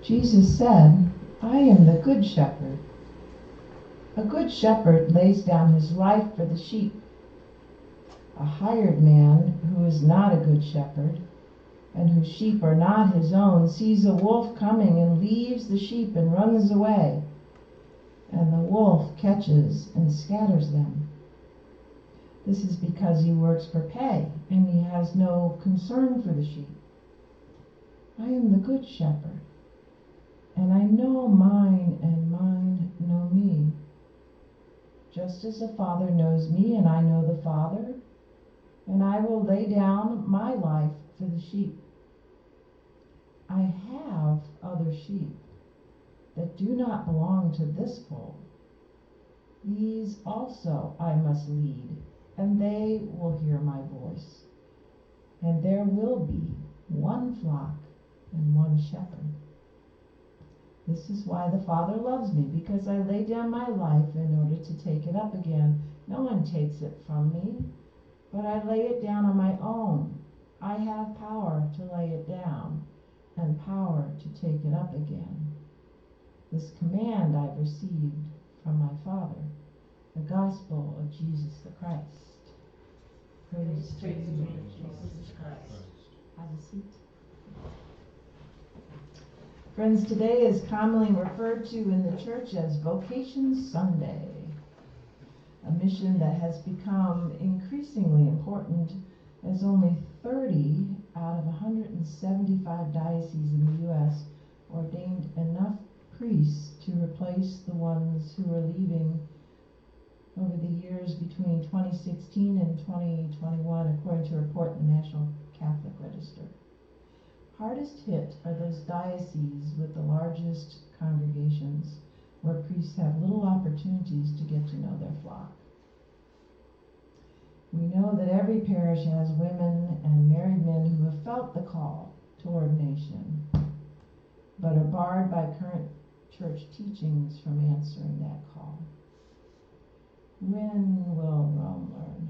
Jesus said, "I am the good shepherd. A good shepherd lays down his life for the sheep. A hired man who is not a good shepherd, and whose sheep are not his own, sees a wolf coming and leaves the sheep and runs away. And the wolf catches and scatters them. This is because he works for pay, and he has no concern for the sheep. I am the good shepherd, and I know mine, and mine know me. Just as the Father knows me, and I know the Father, and I will lay down my life for the sheep. I have other sheep that do not belong to this fold. These also I must lead, and they will hear my voice. And there will be one flock and one shepherd. This is why the Father loves me, because I lay down my life in order to take it up again. No one takes it from me, but I lay it down on my own. I have power to lay it down and power to take it up again. This command I've received from my Father, the gospel of Jesus the Christ. Praise to you, Jesus Christ. Have a seat. Friends, today is commonly referred to in the church as Vocation Sunday, a mission that has become increasingly important as only 30 out of 175 dioceses in the U.S. ordained enough priests to replace the ones who are leaving over the years between 2016 and 2021, according to a report in the National Catholic Register. Hardest hit are those dioceses with the largest congregations, where priests have little opportunities to get to know their flock. We know that every parish has women and married men who have felt the call to ordination, but are barred by current church teachings from answering that call. When will Rome learn?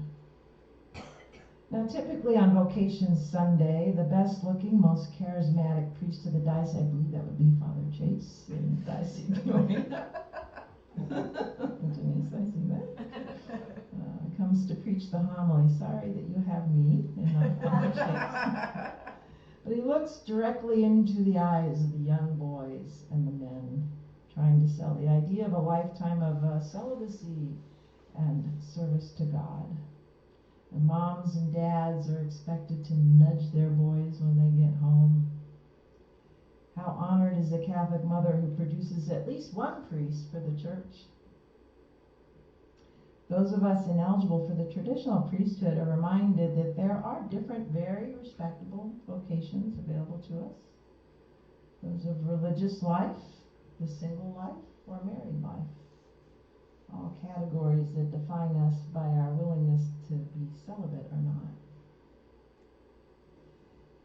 Now, typically on Vocation Sunday, the best-looking, most charismatic priest of the diocese, I believe that would be Father Chase in the Diocese of New York. Denise, I see that. Comes to preach the homily. Sorry that you have me and not Father Chase. But he looks directly into the eyes of the young boys and the men, trying to sell the idea of a lifetime of celibacy and service to God. And moms and dads are expected to nudge their boys when they get home. How honored is a Catholic mother who produces at least one priest for the church. Those of us ineligible for the traditional priesthood are reminded that there are different, very respectable vocations available to us. Those of religious life, the single life, or married life. All categories that define us by our willingness to be celibate or not.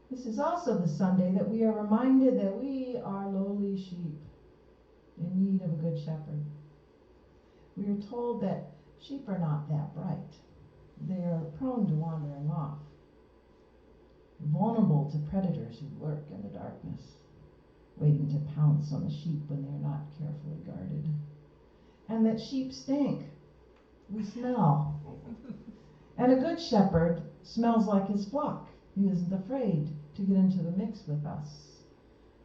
This is also the Sunday that we are reminded that we are lowly sheep in need of a good shepherd. We are told that sheep are not that bright. They are prone to wandering off, vulnerable to predators who lurk in the darkness, waiting to pounce on the sheep when they are not carefully guarded. And that sheep stink. We smell. And a good shepherd smells like his flock. He isn't afraid to get into the mix with us,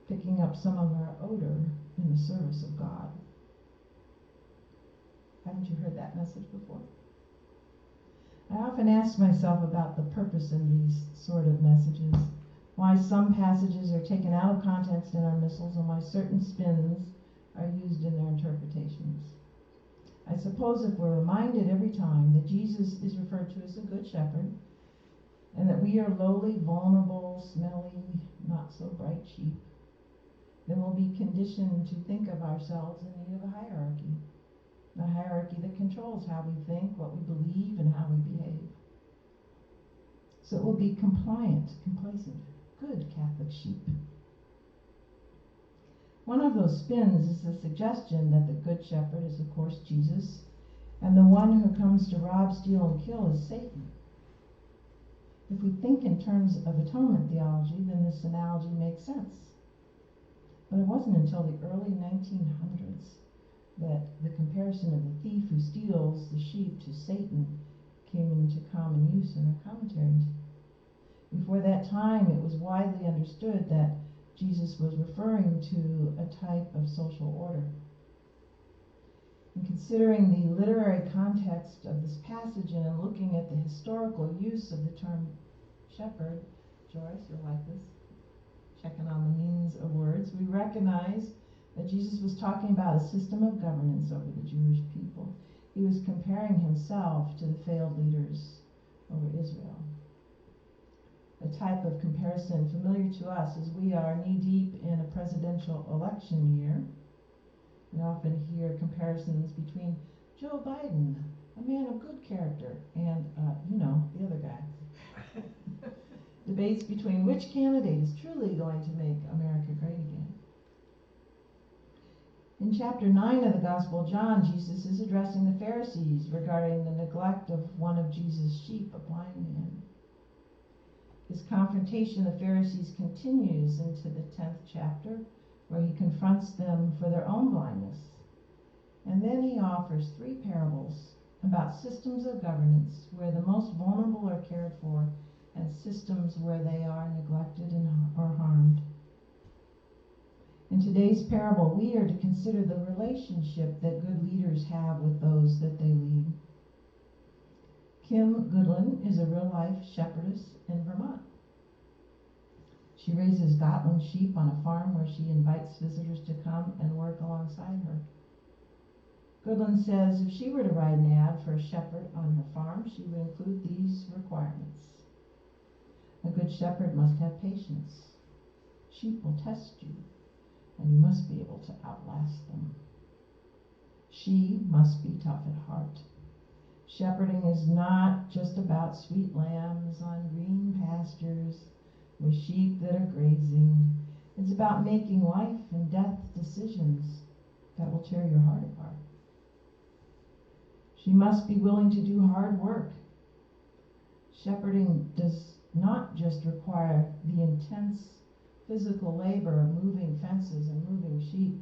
picking up some of our odor in the service of God. Haven't you heard that message before? I often ask myself about the purpose in these sort of messages, why some passages are taken out of context in our missals, and why certain spins are used in their interpretations. I suppose if we're reminded every time that Jesus is referred to as a good shepherd, and that we are lowly, vulnerable, smelly, not so bright sheep, then we'll be conditioned to think of ourselves in need of a hierarchy that controls how we think, what we believe, and how we behave. So it will be compliant, complacent, good Catholic sheep. One of those spins is the suggestion that the good shepherd is, of course, Jesus, and the one who comes to rob, steal, and kill is Satan. If we think in terms of atonement theology, then this analogy makes sense. But it wasn't until the early 1900s that the comparison of the thief who steals the sheep to Satan came into common use in our commentaries. Before that time, it was widely understood that Jesus was referring to a type of social order. In considering the literary context of this passage and in looking at the historical use of the term shepherd, Joyce, you'll like this, checking on the meanings of words, we recognize that Jesus was talking about a system of governance over the Jewish people. He was comparing himself to the failed leaders over Israel. A type of comparison familiar to us as we are knee-deep in a presidential election year. We often hear comparisons between Joe Biden, a man of good character, and, the other guy. Debates between which candidate is truly going to make America great again. In chapter 9 of the Gospel of John, Jesus is addressing the Pharisees regarding the neglect of one of Jesus' sheep, a blind man. His confrontation of the Pharisees continues into the 10th chapter, where he confronts them for their own blindness. And then he offers 3 parables about systems of governance where the most vulnerable are cared for and systems where they are neglected or harmed. In today's parable, we are to consider the relationship that good leaders have with those that they lead. Kim Goodlin is a real-life shepherdess in Vermont. She raises Gotland sheep on a farm where she invites visitors to come and work alongside her. Goodlin says if she were to write an ad for a shepherd on her farm, she would include these requirements. A good shepherd must have patience. Sheep will test you, and you must be able to outlast them. She must be tough at heart. Shepherding is not just about sweet lambs on green pastures with sheep that are grazing. It's about making life and death decisions that will tear your heart apart. She must be willing to do hard work. Shepherding does not just require the intense physical labor of moving fences and moving sheep,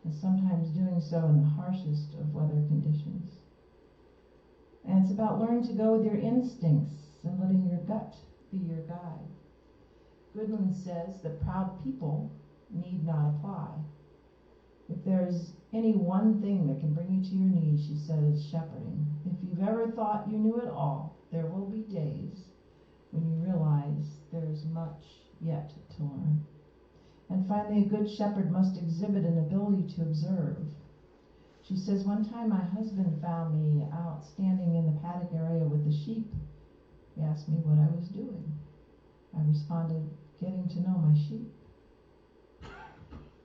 and sometimes doing so in the harshest of weather conditions. And it's about learning to go with your instincts and letting your gut be your guide. Goodwin says that proud people need not apply. If there's any one thing that can bring you to your knees, she said, it's shepherding. If you've ever thought you knew it all, there will be days when you realize there's much yet to learn. And finally, a good shepherd must exhibit an ability to observe. She says, one time my husband found me out standing in the paddock area with the sheep. He asked me what I was doing. I responded, getting to know my sheep.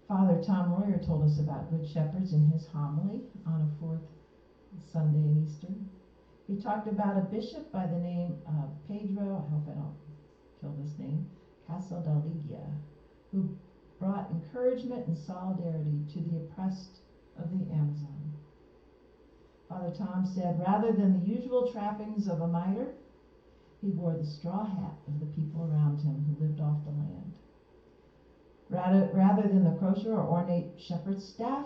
Father Tom Royer told us about good shepherds in his homily on a 4th Sunday in Easter. He talked about a bishop by the name of Pedro, I hope I don't kill this name, Casaldaligia, who brought encouragement and solidarity to the oppressed of the Amazon. Father Tom said, rather than the usual trappings of a mitre, he wore the straw hat of the people around him who lived off the land. Rather than the crosier or ornate shepherd's staff,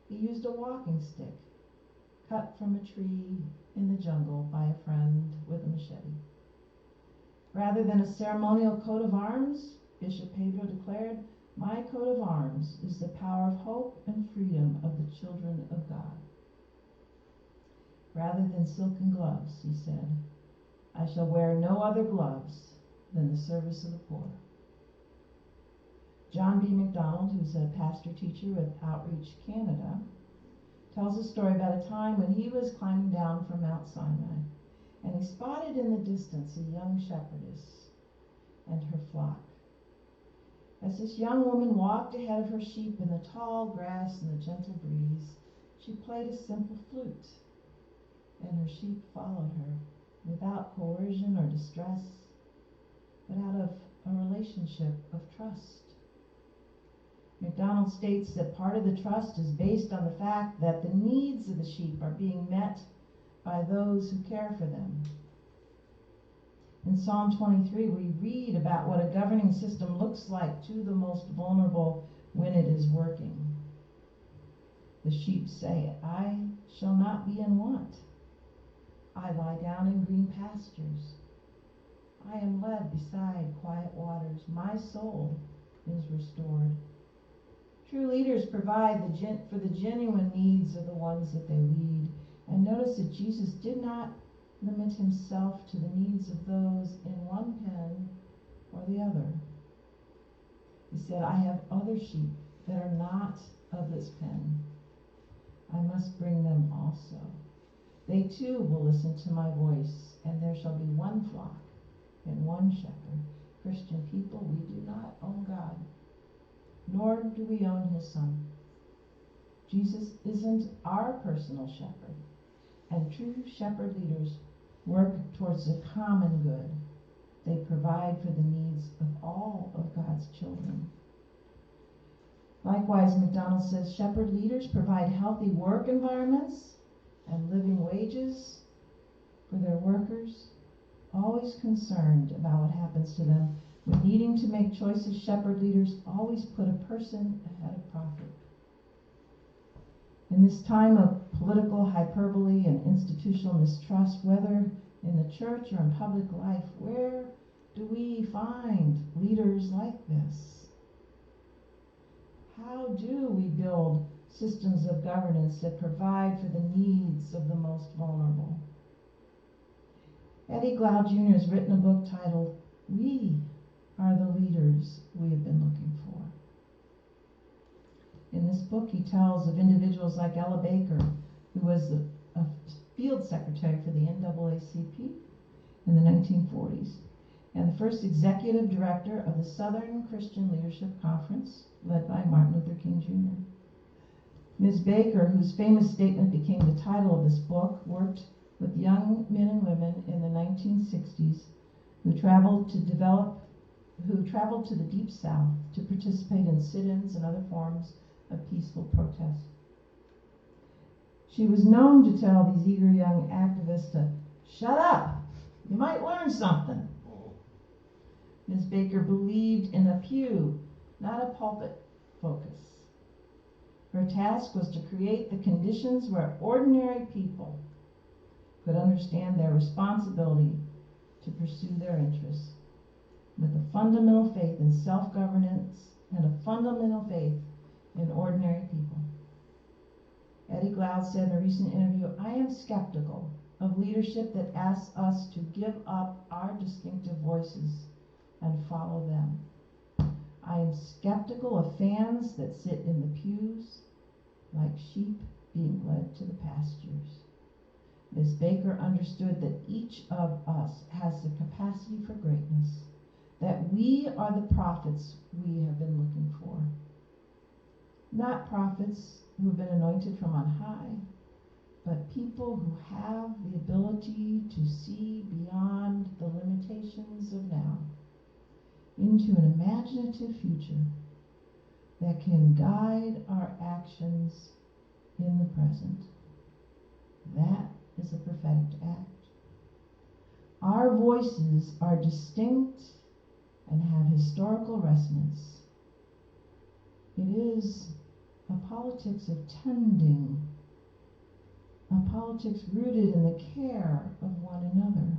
he used a walking stick, cut from a tree in the jungle by a friend with a machete. Rather than a ceremonial coat of arms, Bishop Pedro declared, my coat of arms is the power of hope and freedom of the children of God. Rather than silken gloves, he said, I shall wear no other gloves than the service of the poor. John B. MacDonald, who's a pastor-teacher with Outreach Canada, tells a story about a time when he was climbing down from Mount Sinai, and he spotted in the distance a young shepherdess and her flock. As this young woman walked ahead of her sheep in the tall grass and the gentle breeze, she played a simple flute, and her sheep followed her without coercion or distress, but out of a relationship of trust. MacDonald states that part of the trust is based on the fact that the needs of the sheep are being met by those who care for them. In Psalm 23, we read about what a governing system looks like to the most vulnerable when is working. The sheep say, I shall not be in want. I lie down in green pastures. I am led beside quiet waters. My soul is restored. True leaders provide for the genuine needs of the ones that they lead. And notice that Jesus did not limit himself to the needs of those in one pen or the other. He said, I have other sheep that are not of this pen. I must bring them also. They too will listen to my voice, and there shall be one flock and one shepherd. Christian people, we do not own God, nor do we own his Son. Jesus isn't our personal shepherd, and true shepherd leaders work towards the common good. They provide for the needs of all of God's children. Likewise, McDonald says, shepherd leaders provide healthy work environments and living wages for their workers, always concerned about what happens to them. When needing to make choices, shepherd leaders always put a person ahead of profit. In this time of political hyperbole and institutional mistrust, whether in the church or in public life, where do we find leaders like this? How do we build systems of governance that provide for the needs of the most vulnerable? Eddie Glaude Jr. has written a book titled, We Are the Leaders We Have Been Looking For. In this book, he tells of individuals like Ella Baker, who was a field secretary for the NAACP in the 1940s, and the first executive director of the Southern Christian Leadership Conference, led by Martin Luther King Jr. Ms. Baker, whose famous statement became the title of this book, worked with young men and women in the 1960s who traveled to the Deep South to participate in sit-ins and other forms of peaceful protest. She was known to tell these eager young activists to shut up, you might learn something. Ms. Baker believed in a pew, not a pulpit focus. Her task was to create the conditions where ordinary people could understand their responsibility to pursue their interests with a fundamental faith in self-governance and a fundamental faith in ordinary people. Eddie Glaude said in a recent interview, I am skeptical of leadership that asks us to give up our distinctive voices and follow them. I am skeptical of fans that sit in the pews like sheep being led to the pastures. Ms. Baker understood that each of us has the capacity for greatness, that we are the prophets we have been looking for. Not prophets who have been anointed from on high, but people who have the ability to see beyond the limitations of now into an imaginative future that can guide our actions in the present. That is a prophetic act. Our voices are distinct and have historical resonance. It is a politics of tending, a politics rooted in the care of one another,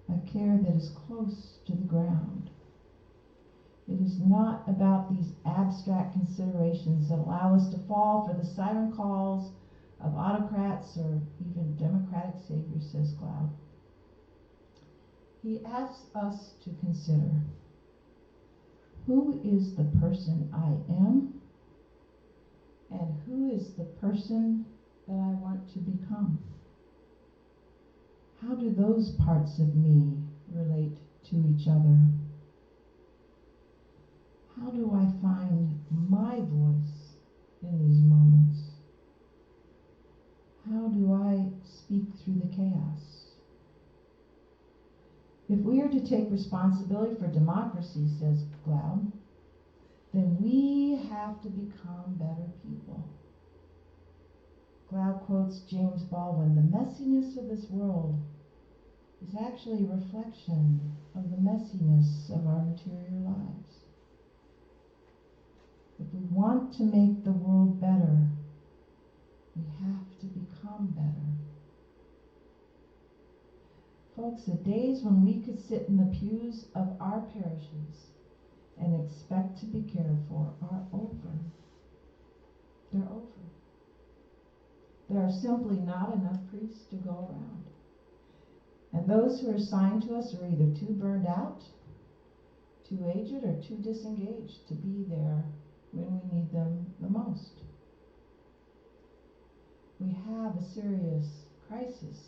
a care that is close to the ground. It is not about these abstract considerations that allow us to fall for the siren calls of autocrats or even democratic saviors, says Glaude. He asks us to consider, who is the person I am, and who is the person that I want to become? How do those parts of me relate to each other? How do I find my voice in these moments? How do I speak through the chaos? If we are to take responsibility for democracy, says Glaude, then we have to become better people. Glaude quotes James Baldwin, the messiness of this world is actually a reflection of the messiness of our interior lives. The want to make the world better, we have to become better. Folks, the days when we could sit in the pews of our parishes and expect to be cared for are over. They're over. There are simply not enough priests to go around. And those who are assigned to us are either too burned out, too aged, or too disengaged to be there when we need them the most. We have a serious crisis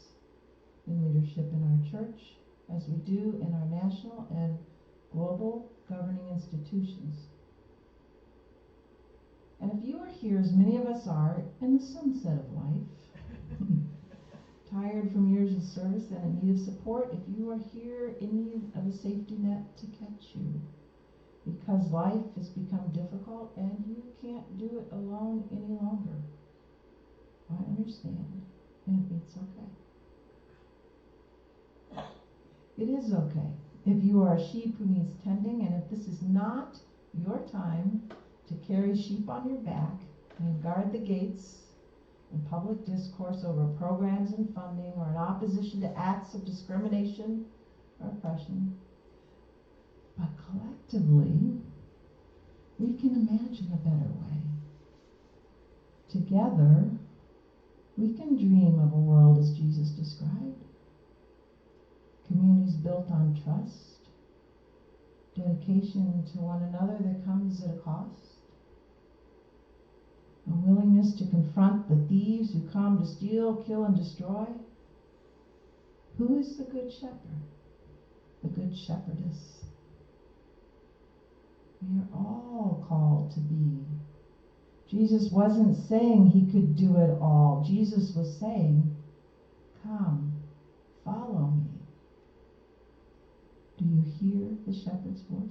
in leadership in our church, as we do in our national and global governing institutions. And if you are here, as many of us are, in the sunset of life, tired from years of service and in need of support, if you are here in need of a safety net to catch you, because life has become difficult and you can't do it alone any longer, I understand, and it's okay. It is okay if you are a sheep who needs tending, and if this is not your time to carry sheep on your back and guard the gates in public discourse over programs and funding, or in opposition to acts of discrimination or oppression. But collectively, we can imagine a better way. Together, we can dream of a world as Jesus described. Communities built on trust, dedication to one another that comes at a cost, a willingness to confront the thieves who come to steal, kill, and destroy. Who is the good shepherd? The good shepherdess. We are all called to be. Jesus wasn't saying he could do it all. Jesus was saying, come, follow me. Do you hear the shepherd's voice?